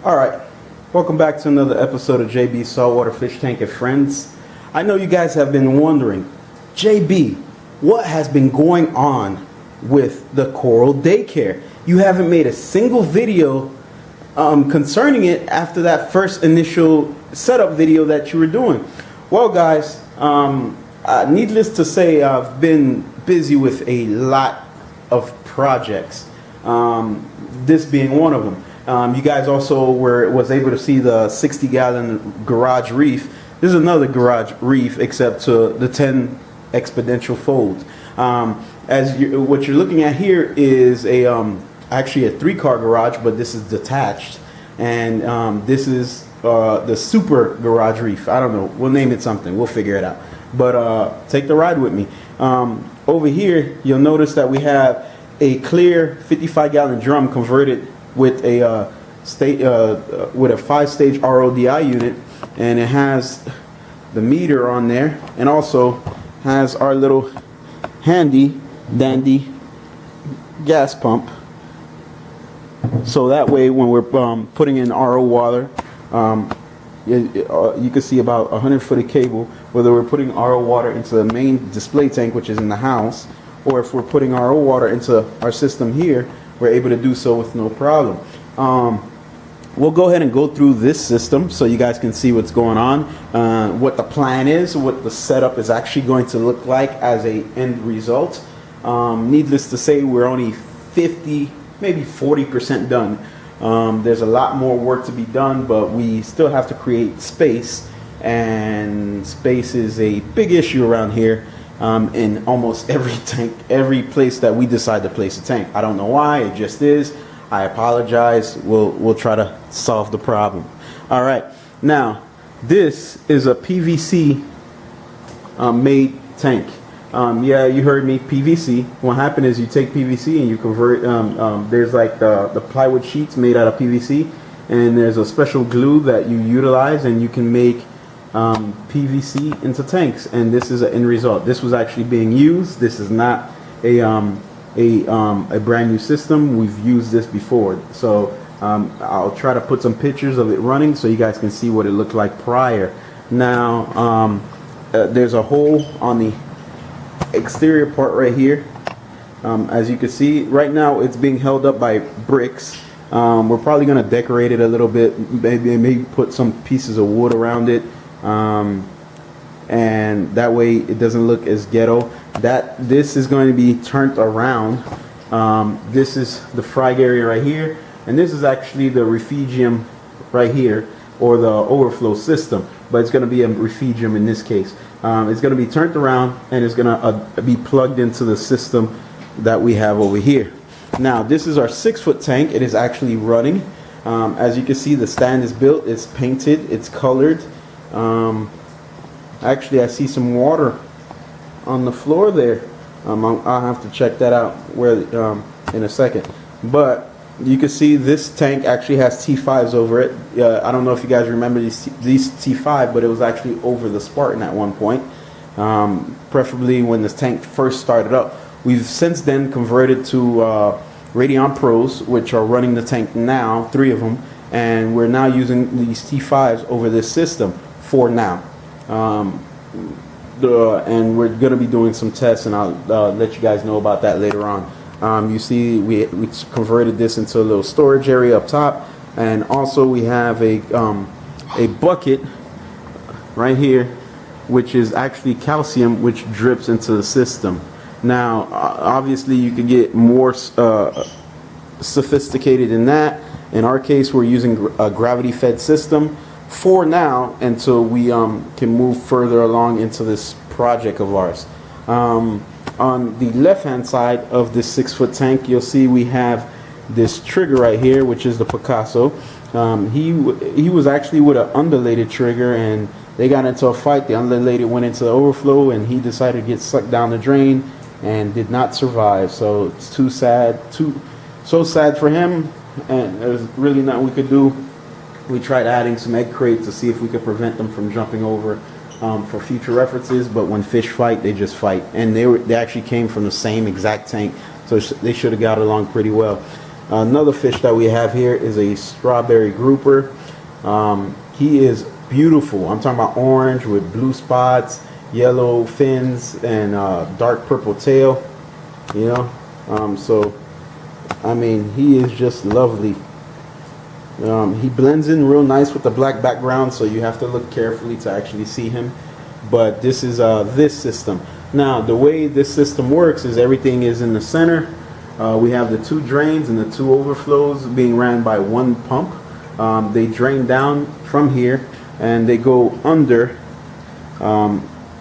Alright, welcome back to another episode of JB's Saltwater Fish Tank and Friends. I know you guys have been wondering, JB, what has been going on with the coral daycare? You haven't made a single video concerning it after that first initial setup video that you were doing. Well guys, needless to say, I've been busy with a lot of projects, this being one of them. You guys also was able to see the 60-gallon garage reef. This is another garage reef, except to the 10 exponential folds. What you're looking at here is actually a 3-car garage, but this is detached, and this is the super garage reef. I don't know. We'll name it something. We'll figure it out. But take the ride with me. Over here, you'll notice that we have a clear 55-gallon drum converted with a 5-stage RODI unit, and it has the meter on there, and also has our little handy dandy gas pump. So that way, when we're putting in RO water, you can see about 100 foot of cable, whether we're putting RO water into the main display tank, which is in the house, or if we're putting RO water into our system here, we're able to do so with no problem. We'll go ahead and go through this system so you guys can see what's going on, what the plan is, what the setup is actually going to look like as a end result. Needless to say, we're only 50, maybe 40% done. There's a lot more work to be done, but we still have to create space, and space is a big issue around here. In almost every tank, every place that we decide to place a tank. I don't know why, it just is. I apologize. We'll try to solve the problem. All right, now this is a PVC made tank. Yeah, you heard me, PVC. What happened is you take PVC and you convert. There's like the plywood sheets made out of PVC, and there's a special glue that you utilize, and you can make PVC into tanks, and this is an end result. This was actually being used. This is not a brand new system. We've used this before, so I'll try to put some pictures of it running so you guys can see what it looked like prior. Now there's a hole on the exterior part right here. As you can see, right now it's being held up by bricks. We're probably going to decorate it a little bit, maybe put some pieces of wood around it. And that way it doesn't look as ghetto. This is going to be turned around. This is the frag area right here, and this is actually the refugium right here, or the overflow system, but it's going to be a refugium in this case. It's going to be turned around, and it's going to be plugged into the system that we have over here. Now this is our 6-foot tank. It is actually running. As you can see, the stand is built, it's painted, it's colored. Actually, I see some water on the floor there. I'll have to check that out in a second. But you can see this tank actually has T5s over it. I don't know if you guys remember these T5, but it was actually over the Spartan at one point, preferably when this tank first started up. We've since then converted to Radion Pros, which are running the tank now, 3 of them, and we're now using these T5s over this system for now. And we're going to be doing some tests, and I'll let you guys know about that later on. You see, we converted this into a little storage area up top, and also we have a bucket right here, which is actually calcium, which drips into the system. Now, obviously, you can get more sophisticated than that. In our case, we're using a gravity-fed system for now, until we can move further along into this project of ours. On the left-hand side of this 6-foot tank, you'll see we have this trigger right here, which is the Picasso. He was actually with an undulated trigger, and they got into a fight. The undulated went into the overflow, and he decided to get sucked down the drain and did not survive. So it's too sad, so sad for him, and there's really nothing we could do. We tried adding some egg crates to see if we could prevent them from jumping over for future references, but when fish fight, they just fight, and they actually came from the same exact tank, so they should have got along pretty well. Another fish that we have here is a strawberry grouper. He is beautiful. I'm talking about orange with blue spots, yellow fins, and dark purple tail. You know, so I mean, he is just lovely. He blends in real nice with the black background, so you have to look carefully to actually see him. But this is this system. Now, the way this system works is everything is in the center. We have the 2 drains and the 2 overflows being ran by 1 pump. They drain down from here and they go under,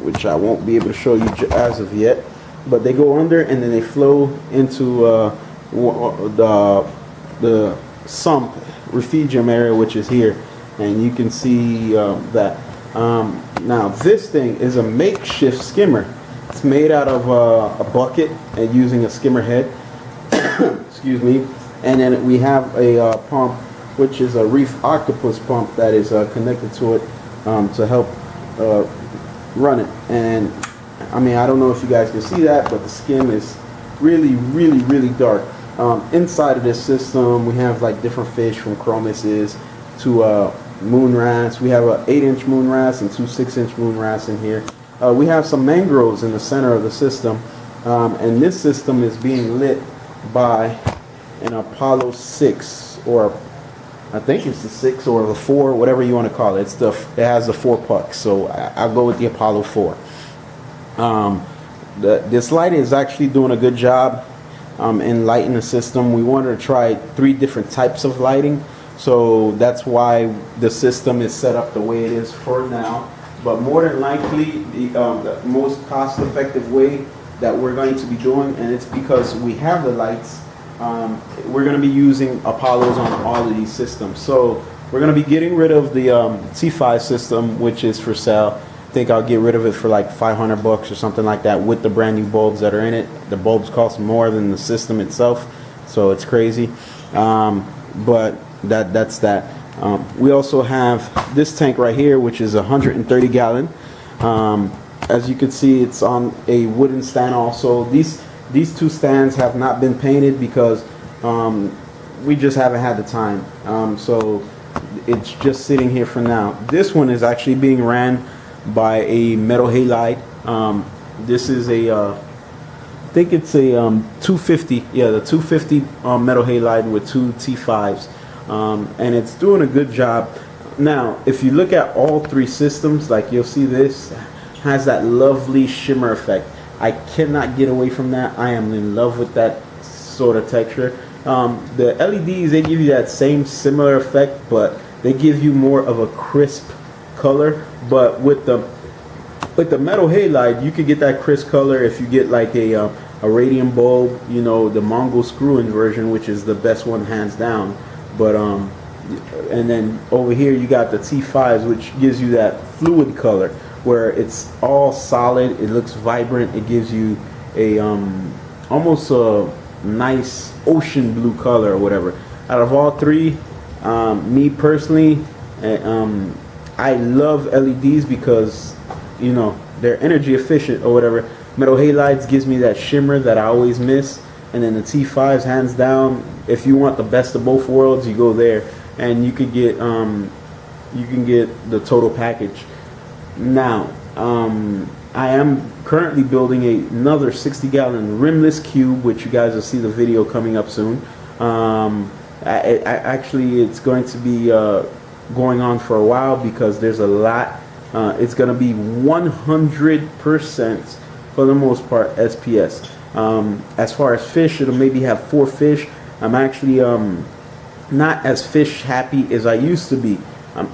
which I won't be able to show you as of yet, but they go under and then they flow into the sump refugium area, which is here, and you can see that. Now this thing is a makeshift skimmer. It's made out of a bucket and using a skimmer head. Excuse me. And then we have a pump, which is a reef octopus pump that is connected to it to help run it. And I mean, I don't know if you guys can see that, but the skim is really, really, really dark. Inside of this system, we have like different fish from chromises to moon wrasse. We have an 8-inch moon wrasse and 2 6-inch moon wrasse in here. We have some mangroves in the center of the system, and this system is being lit by an Apollo 6, or I think it's the 6 or the 4, whatever you want to call it. It has the 4 pucks, so I'll go with the Apollo 4. This light is actually doing a good job in lighting the system. We wanted to try 3 different types of lighting, so that's why the system is set up the way it is for now. But more than likely, the most cost-effective way that we're going to be doing, and it's because we have the lights, we're going to be using Apollos on all of these systems. So we're going to be getting rid of the T5 system, which is for sale. I think I'll get rid of it for like $500 or something like that with the brand new bulbs that are in it. The bulbs cost more than the system itself, so it's crazy. But that's that. We also have this tank right here, which is 130 gallon. As you can see, it's on a wooden stand also. These 2 stands have not been painted because we just haven't had the time. So it's just sitting here for now. This one is actually being ran by a metal halide. This is a, I think it's a 250, yeah, the 250 metal halide with 2 T5s. And it's doing a good job. Now, if you look at all 3 systems, like you'll see this has that lovely shimmer effect. I cannot get away from that. I am in love with that sort of texture. The LEDs, they give you that same similar effect, but they give you more of a crisp color. But with the metal halide, you could get that crisp color if you get like a radium bulb, you know, the Mongol screw-in version, which is the best one hands down. But and then over here you got the T5s, which gives you that fluid color where it's all solid, it looks vibrant, it gives you a almost a nice ocean blue color or whatever. Out of all 3, me personally, I love LEDs because, you know, they're energy efficient or whatever. Metal halides gives me that shimmer that I always miss. And then the T5s, hands down, if you want the best of both worlds, you go there, and you can get the total package. Now, I am currently building another 60-gallon rimless cube, which you guys will see the video coming up soon. Actually, it's going to be going on for a while because there's a lot. It's going to be 100% for the most part SPS. As far as fish, it'll maybe have 4 fish. I'm actually not as fish happy as I used to be.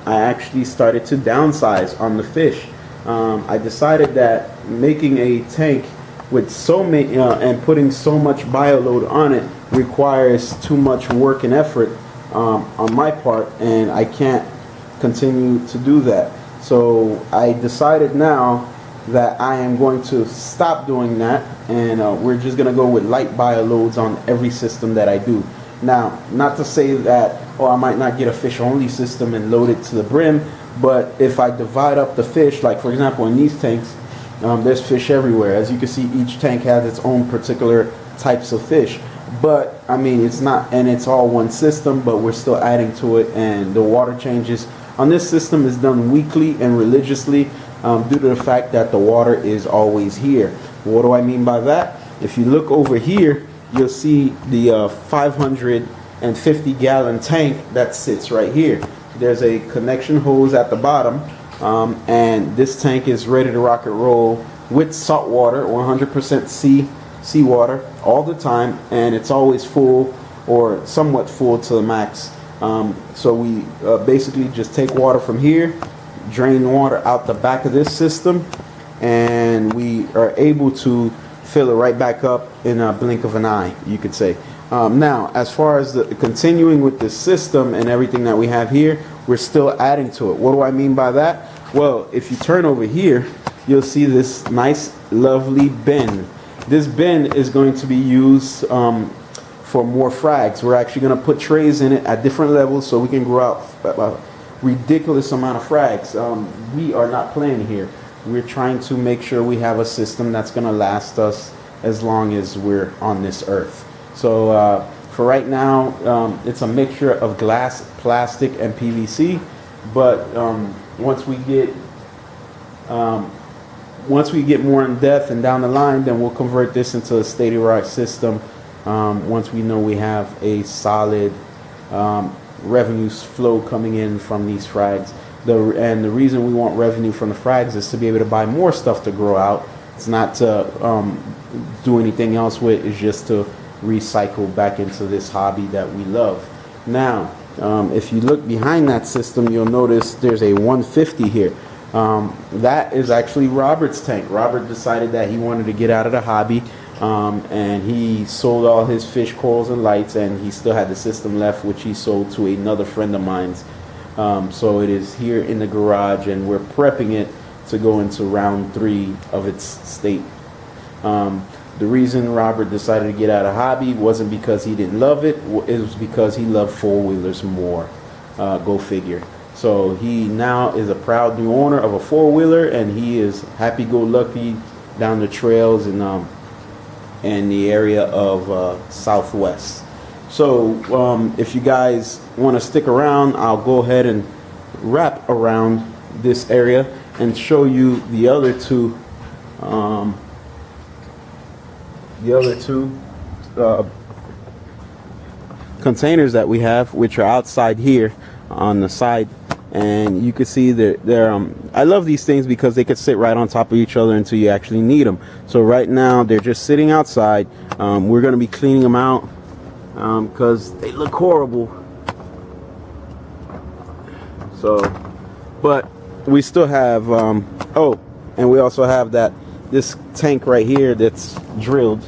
I actually started to downsize on the fish. I decided that making a tank with so many and putting so much bioload on it requires too much work and effort on my part, and I can't continue to do that. So I decided now that I am going to stop doing that, and we're just going to go with light bioloads on every system that I do. Now, not to say that, oh, I might not get a fish only system and load it to the brim, but if I divide up the fish, like for example in these tanks, there's fish everywhere. As you can see, each tank has its own particular types of fish. But I mean, it's not, and it's all one system, but we're still adding to it, and the water changes on this system is done weekly and religiously, due to the fact that the water is always here. What do I mean by that? If you look over here, you'll see the 550 gallon tank that sits right here. There's a connection hose at the bottom, and this tank is ready to rock and roll with salt water, 100% seawater all the time, and it's always full or somewhat full to the max. So we basically just take water from here, drain water out the back of this system, and we are able to fill it right back up in a blink of an eye, you could say. Now, as far as continuing with this system and everything that we have here, we're still adding to it. What do I mean by that? Well, if you turn over here, you'll see this nice, lovely bin. This bin is going to be used for more frags. We're actually going to put trays in it at different levels so we can grow out a ridiculous amount of frags. We are not playing here. We're trying to make sure we have a system that's going to last us as long as we're on this earth. So for right now, it's a mixture of glass, plastic, and PVC. But once we get more in depth and down the line, then we'll convert this into a state-of-the-art system. Once we know we have a solid revenue flow coming in from these frags. And the reason we want revenue from the frags is to be able to buy more stuff to grow out. It's not to do anything else with. It's just to recycle back into this hobby that we love. Now, if you look behind that system, you'll notice there's a 150 here. That is actually Robert's tank. Robert decided that he wanted to get out of the hobby, and he sold all his fish, corals, and lights, and he still had the system left, which he sold to another friend of mine's. So it is here in the garage, and we're prepping it to go into round 3 of its state. The reason Robert decided to get out of hobby wasn't because he didn't love it. It was because he loved four-wheelers more. Go figure. So he now is a proud new owner of a four-wheeler, and he is happy-go-lucky down the trails in the area of Southwest. So if you guys want to stick around, I'll go ahead and wrap around this area and show you the other two containers that we have, which are outside here on the side. And you can see they're I love these things because they could sit right on top of each other until you actually need them. So right now they're just sitting outside. We're going to be cleaning them out because they look horrible. So, but we still have oh, and we also have this tank right here that's drilled.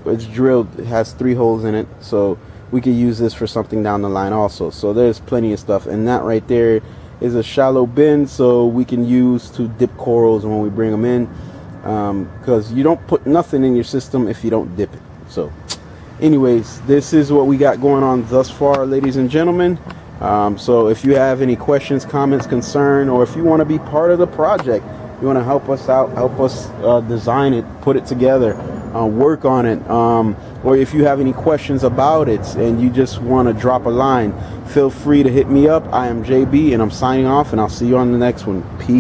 It's drilled. It has 3 holes in it, so we could use this for something down the line also. So there's plenty of stuff, and that right there is a shallow bin, so we can use to dip corals when we bring them in, because you don't put nothing in your system if you don't dip it. So anyways, this is what we got going on thus far, ladies and gentlemen. So if you have any questions, comments, concern, or if you want to be part of the project, you want to help us out, help us design it, put it together, work on it, or if you have any questions about it and you just want to drop a line, feel free to hit me up. I am JB, and I'm signing off, and I'll see you on the next one. Peace.